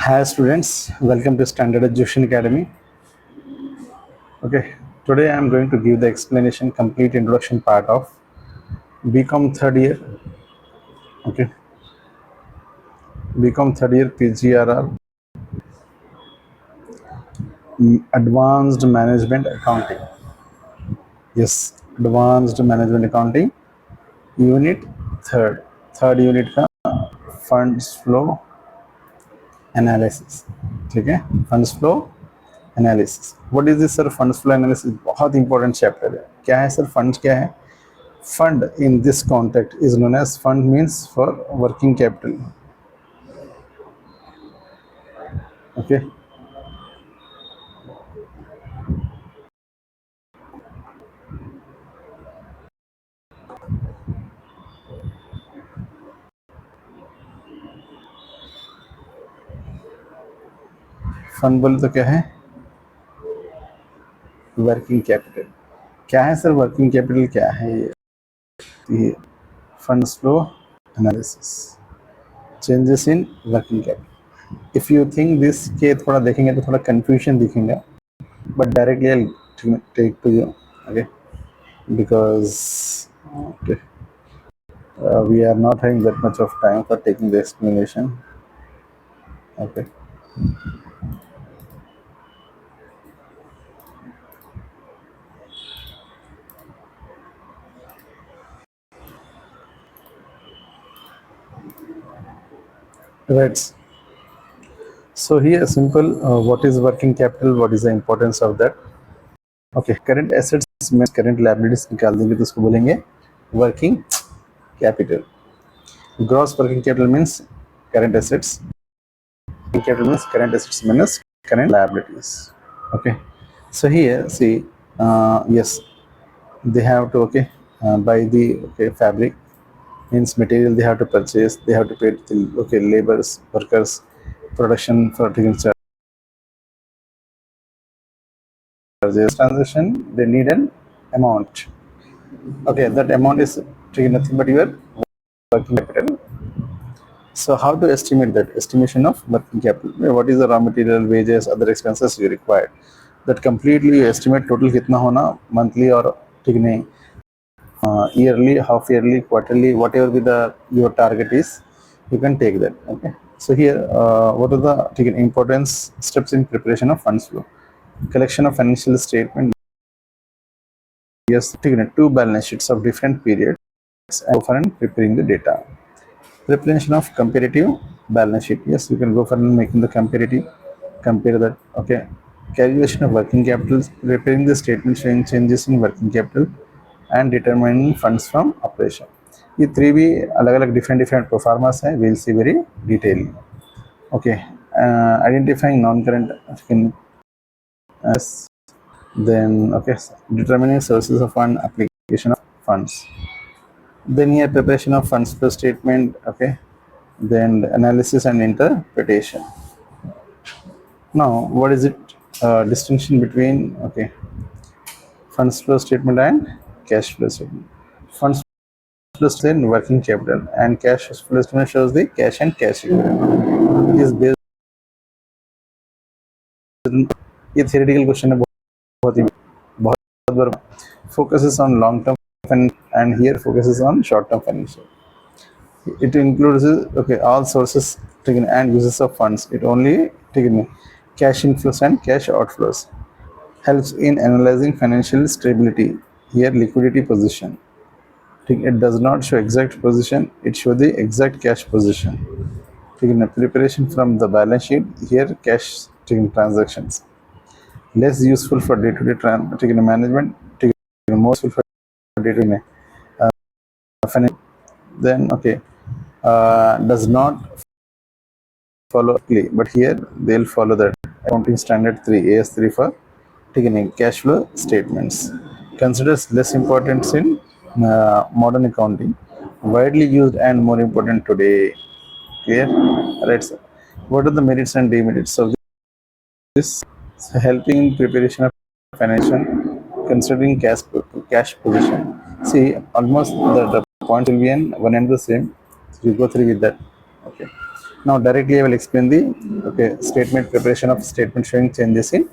Hi students, welcome to Standard Education Academy. Okay, today I am going to give the explanation complete introduction part of BCom third year. Okay, BCom third year PGRR Advanced Management Accounting. Yes, Advanced Management Accounting Unit third unit का Funds Flow Analysis. ठीक है, Funds Flow Analysis. What is this sir? Funds Flow Analysis बहुत important chapter है. क्या है sir? Funds क्या है? Fund in this context is known as fund means for working capital. Okay, fund बोले तो क्या है? Working capital. क्या है सर वर्किंग कैपिटल? क्या है ये funds flow analysis, changes in working capital. If you think this के थोड़ा देखेंगे तो थोड़ा कंफ्यूजन दिखेगा, but directly I take to you. Okay, because okay, we are not having that much of time for taking the explanation. Okay, right. So here simple, what is working capital, what is the importance of that. Okay, current assets में current liabilities निकाल देंगे तो उसको बोलेंगे working capital. Gross working capital means current assets. Working capital means current assets minus current liabilities. Okay, so here see, yes, they have to buy the fabric, means material they have to purchase, they have to pay the laborers, workers, production for charges. Transaction they need an amount. Okay, that amount is nothing but your working capital. So how to estimate that? Estimation of working capital. What is the raw material, wages, other expenses you required? That completely you estimate total कितना होना monthly or ठीक नहीं, yearly, half yearly, quarterly, whatever be the your target is, you can take that. Okay. So here, what are the importance steps in preparation of funds flow? Collection of financial statement. Yes, two balance sheets of different periods and go for preparing the data. Preparation of comparative balance sheet. Yes, you can go for making the comparative, compare that. Okay, calculation of working capital, preparing the statement showing changes in working capital and determining funds from operation. ये three भी अलग अलग different performance है, we'll see very detail. Okay, identifying non-current as, then okay, determining sources of fund, application of funds. Then here preparation of funds flow statement. Okay, then analysis and interpretation. Now what is it, distinction between funds flow statement and cash flow statement? Funds flow statement working capital and cash flow statement shows the cash and cash equivalent. Is based, ये theoretical question है, बहुत बार focuses on long term and here focuses on short term financial. It includes all sources and uses of funds. It only cash inflows and cash outflows. Helps in analyzing financial stability. Here liquidity position. It does not show exact position, it shows the exact cash position. Preparation from the balance sheet. Here cash transactions. Less useful for day-to-day management. More useful for day-to-day finance. Then does not follow, but here they'll follow that accounting standard 3 AS3 for cash flow statements. Considers less importance in modern accounting, widely used and more important today. Clear? Right, sir. What are the merits and demerits of this? So helping in preparation of financial, considering cash position. See, almost the point will be one and the same. So you go through with that. Okay. Now directly I will explain the statement preparation of statement showing changes in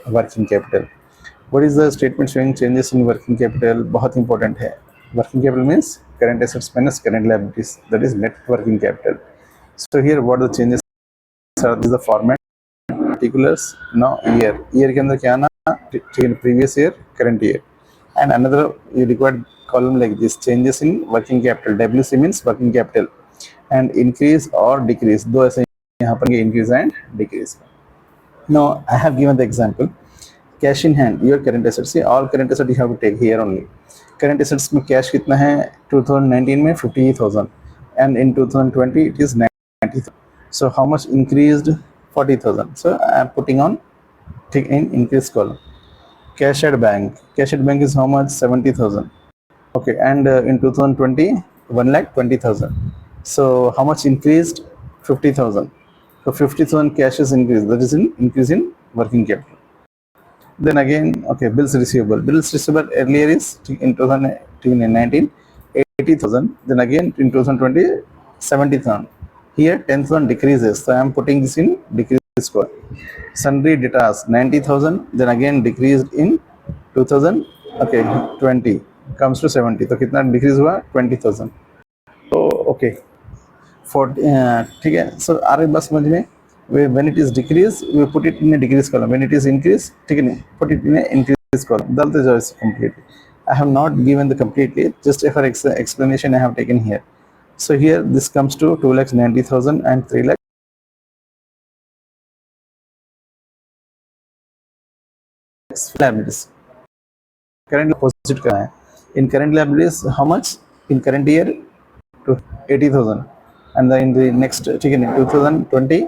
working capital. What is the statement showing changes in working capital? बहुत important है. Working capital means current assets minus current liabilities, that is net working capital. So here what the changes are? This is the format, particulars. Now year के अंदर क्या आना? Previous year, current year, and another you required column like this, changes in working capital. WC means working capital, and increase or decrease, दो ऐसे यहाँ पर increase and decrease. Now I have given the example. Cash in hand, your current assets. See, all current assets you have to take here only. Current assets में cash कितना है? 2019 में 50,000, and in 2020 it is 90,000. So how much increased? 40,000. So I am putting on in increase column. Cash at bank. Cash at bank is how much? 70,000. Okay, and in 2020, 1,20,000. So how much increased? 50,000. So 50,000 cash is increased. That is in increase in working capital. Then again, okay, bills receivable. Bills receivable earlier is in 2019, 80,000. Then again in 2020, 70,000. Here 10,000 decreases. So I am putting this in decrease score. Sundry debtors 90,000. Then again decreased in 2020 comes to 70. तो कितना decrease हुआ? 20,000. तो okay, 40, ठीक है. So आ रही बात समझ में? When it is decrease, we put it in a decrease column. When it is increase, ठीक है नहीं, put it in a increase column. डालते जाओ इसे completely. I have not given the completely, just for explanation I have taken here. So here this comes to 2,90,000 and 3 lakh liabilities. Current opposite करना है. In current liabilities, how much? In current year, to 80,000, and then in the next, ठीक है नहीं, 2020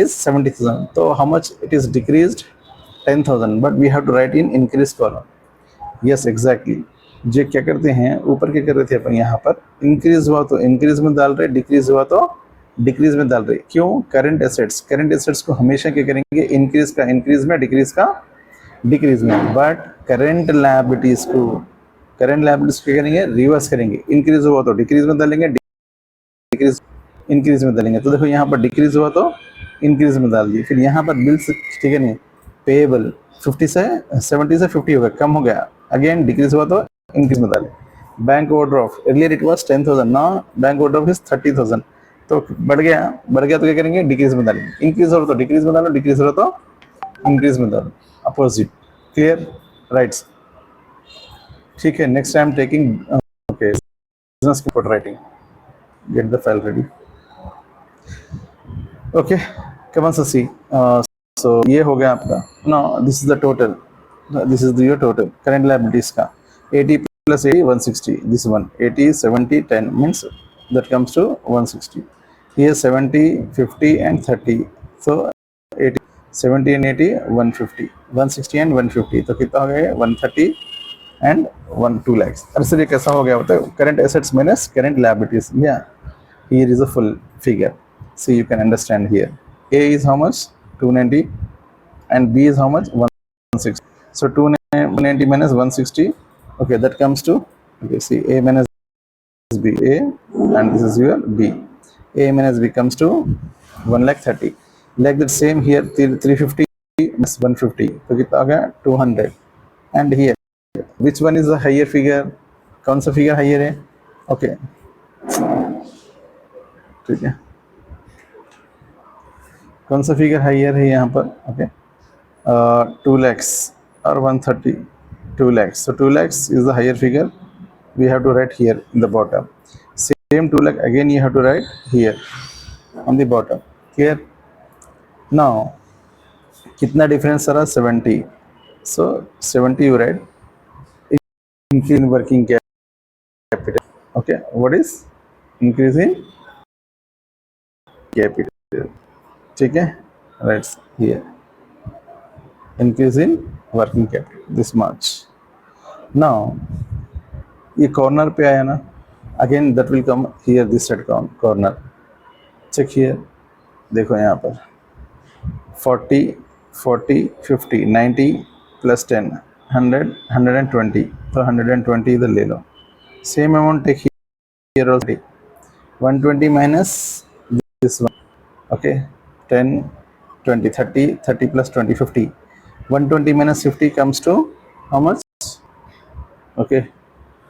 is 70,000. So how much it is decreased? 10,000. But we have to write in increase column. Yes, exactly. जो क्या करते हैं, ऊपर क्या कर रहे थे अपन, यहाँ पर इंक्रीज हुआ तो इंक्रीज में डाल रहे, डिक्रीज हुआ तो डिक्रीज में डाल रहे. क्यों? करंट एसेट्स को हमेशा क्या करेंगे? इंक्रीज का इंक्रीज में, डिक्रीज का डिक्रीज में. बट करंट लायबिलिटीज को क्या करेंगे? रिवर्स करेंगे. इंक्रीज हुआ तो डिक्रीज में डालेंगे, डिक्रीज इंक्रीज में डालेंगे. तो देखो यहाँ पर डिक्रीज हुआ तो इंक्रीज में डाल दिए. फिर यहाँ पर बिल्स, ठीक है नहीं, पेएबल 50 से 70 से 50 हो गया, कम हो गया. अगेन डिक्रीज हुआ तो इंक्रीज में डाले. Bank overdraft earlier it was 10,000, now bank overdraft is 30,000. तो बढ़ गया तो क्या करेंगे? डिक्रीज में डालेंगे. इंक्रीज हो तो डिक्रीज में डालो, डिक्रीज हो तो इंक्रीज में डालो. अपोजिट. क्लियर? राइट्स. ठीक है. Next I am taking okay business report writing. Get the file ready. Okay, come on see. So ये हो गया आपका. Now this is the total. This is your total current liabilities का. 80 plus 80, 160. This one 80, 70, 10 means that comes to 160. Here 70, 50 and 30. So 80, 70 and 80, 150. 160 and 150. तो कितना हो गया? 130 and 2 lakhs. अब सर ये कैसा हो गया होता है? Current assets minus current liabilities. Yeah, here is a full figure, so you can understand here. A is how much? 290, and B is how much? 160. So 290 minus 160. Okay, that comes to, okay, see, A minus B, A, and this is your B. A minus B comes to 1,30,000. Like that same here, 350 minus 150. तो कितना आ गया? 200. And here, which one is the higher figure? कौन सा figure higher है? Okay, ठीक है. कौन सा figure higher है यहाँ पर? Okay, 2 lakhs or 130. 2 lakhs. So 2 lakhs is the higher figure. We have to write here in the bottom. Same 2 lakh again you have to write here on the bottom. Clear? Now कितना difference आ रहा? 70. So 70 you write. Increase in working capital. Okay, what is increase in capital? ठीक है, right here. Increase in working capital this much. Now ये corner पे आया ना, again that will come here, this side corner. Check here, देखो यहाँ पर 40, 40, 50, 90 plus 10, 100, 120. तो 120 इधर ले लो. Same amount take here also. 120 minus this one, Okay, 10, 20, 30, 30 plus 20, 50. 120 minus 50 comes to how much? Okay,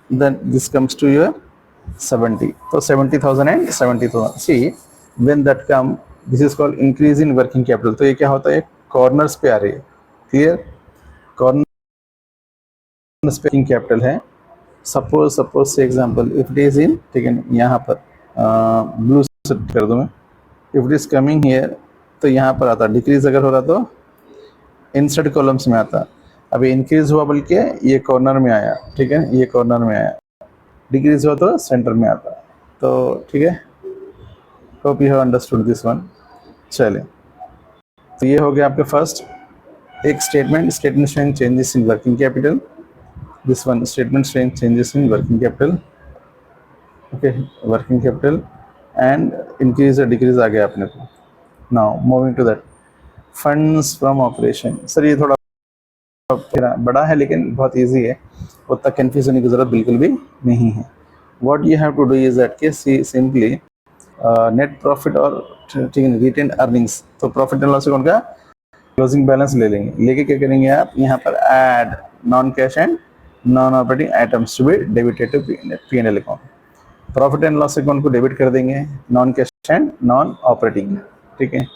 then this comes to your 70. So 70,000 and 70,000. See, when that come, this is called increase in working capital. तो ये क्या होता है, corners पे आ रही है, clear? Corners पे working capital है. सपोज से example, if it is in, ठीक है, यहाँ पर ब्लू सेट कर दूं मैं. If it is coming here, तो यहाँ पर आता, डिक्रीज अगर हो रहा तो इंसर्ट कॉलम्स में आता. अभी इंक्रीज हुआ बोल के ये कॉर्नर में आया, ठीक है, ये कॉर्नर में आया. डिक्रीज हुआ तो सेंटर में आता. तो ठीक है, hope you have understood this one. चले, तो ये हो गया आपके फर्स्ट एक statement showing changes in working capital. This one statement showing changes in working capital. Okay, working capital and increase और डिक्रीज आ गया अपने को. Now moving to that funds from operation. Sir ये थोड़ा बड़ा है लेकिन बहुत इजी है, उतना कंफ्यूज होने की जरूरत बिल्कुल भी नहीं है. What you have to do is that के सिंपली नेट प्रॉफिट और ठीक है रिटेन अर्निंग्स. तो प्रॉफिट एंड लॉस अकाउंट का क्लोजिंग बैलेंस ले लेंगे. लेके क्या करेंगे आप, यहाँ पर add non cash and non operating items to be debited to P&L account. Profit and loss account को डेबिट कर देंगे, non cash and non operating. ठीक है,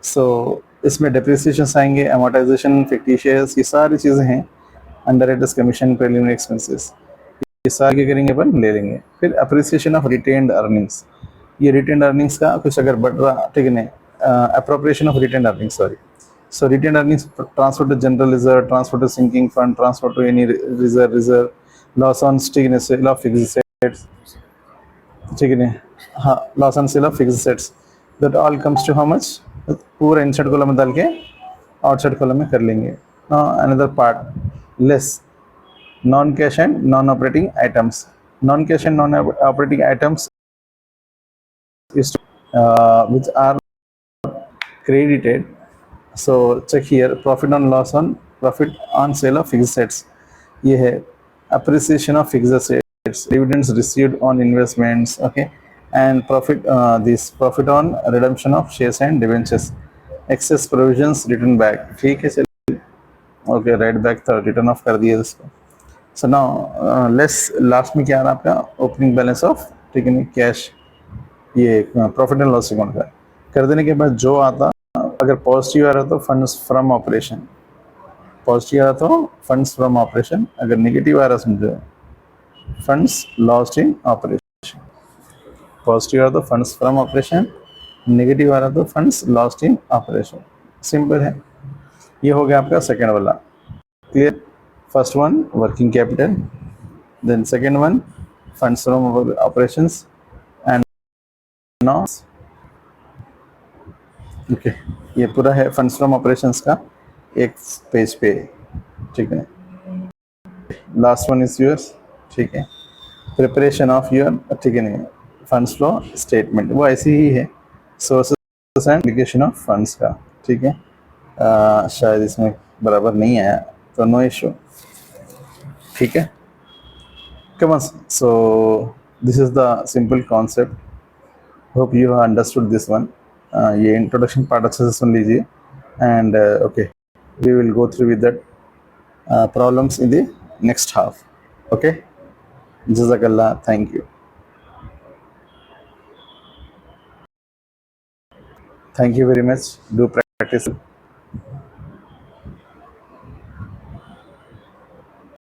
सो इसमें डेप्रिसिएशन आएंगे, अमोर्टाइजेशन, फिक्टिशियस, ये सारी चीज़ें हैं. अंडरराइटर्स कमीशन, प्रीलिमिनरी एक्सपेंसेस, ये सारे क्या करेंगे अपन, ले लेंगे. फिर अप्रिसिएशन ऑफ रिटेन्ड अर्निंग्स. ये रिटेन्ड अर्निंग्स का कुछ अगर बढ़ रहा, ठीक है, नहीं, appropriation of retained earnings, sorry. So retained earnings transfer to general reserve, transfer to sinking fund, transfer to any reserve, loss on sale of fixed assets, ठीक है नहीं, हाँ, loss on sale of fixed assets, that all comes to how much, पूरा insert column में डाल के outside column में कर लेंगे. Now another part, less non cash and non operating items. Non cash and non operating items is which are credited. So check here, profit on loss on profit on sale of fixed assets. ये है appreciation of fixed assets, dividends received on investments, okay, and profit this profit on redemption of shares and debentures, excess provisions written back. ठीक है, चलिए, okay, write back था, return of कर दिए इसको. So now less last में क्या आ रहा है आपका, ओपनिंग बैलेंस ऑफ, ठीक है, कैश, ये प्रॉफिट एंड लॉस अकाउंट का कर देने के बाद जो आता, अगर पॉजिटिव आ रहा तो फंड्स फ्रॉम ऑपरेशन, पॉजिटिव आ रहा तो फंड्स फ्रॉम ऑपरेशन, अगर नेगेटिव आ रहा समझो funds lost in operation. Positive आ रहा तो फंड्स फ्रॉम ऑपरेशन, नेगेटिव आ रहा तो funds lost in operation. Simple है. ये हो गया आपका सेकेंड वाला. Clear? First one working capital, then second one funds from operations and now okay, ये पूरा है फंड्स फ्रॉम ऑपरेशंस का एक पेज पे. ठीक है, लास्ट वन इज योर्स. ठीक है, प्रिपरेशन ऑफ योर, ठीक है, नहीं, फंड्स फ्लो स्टेटमेंट वो ऐसी ही है, sources and application of funds का. ठीक है, शायद इसमें बराबर नहीं आया तो नो इशू. ठीक है, come on. So this is the simple concept. Hope you have understood this one. ये इंट्रोडक्शन पार्ट अच्छे से सुन लीजिए and okay, we will go through with that problems in the next half. Okay, जज़ाकल्लाह, thank you. Thank you very much. Do practice.